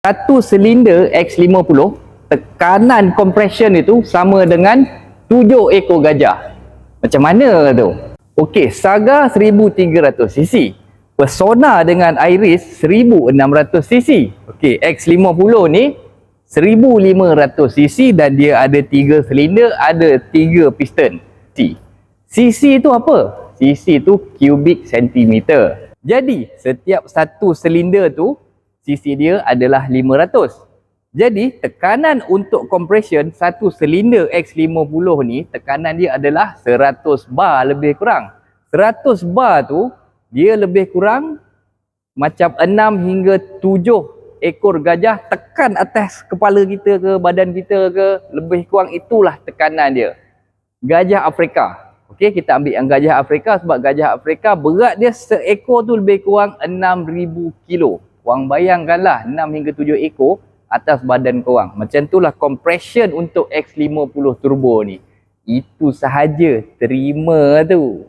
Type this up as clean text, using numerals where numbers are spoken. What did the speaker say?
Satu silinder X50, tekanan compression itu sama dengan 7 ekor gajah. Macam mana tu? Okey, Saga 1300cc. Persona dengan Iris 1600cc. Okey, X50 ni 1500cc dan dia ada 3 silinder, ada 3 piston. cc tu apa? cc tu cubic centimeter. Jadi, setiap satu silinder tu cc dia adalah 500. Jadi, tekanan untuk compression satu silinder X50 ni, tekanan dia adalah 100 bar lebih kurang. 100 bar tu, dia lebih kurang macam 6 hingga 7 ekor gajah tekan atas kepala kita ke, badan kita ke, lebih kurang itulah tekanan dia. Gajah Afrika. Okey, kita ambil yang gajah Afrika sebab gajah Afrika berat dia seekor tu lebih kurang 6,000 kilo. Korang bayangkanlah 6 hingga 7 ekor atas badan korang. Macam itulah compression untuk X50 turbo ni. Itu sahaja, terima tu.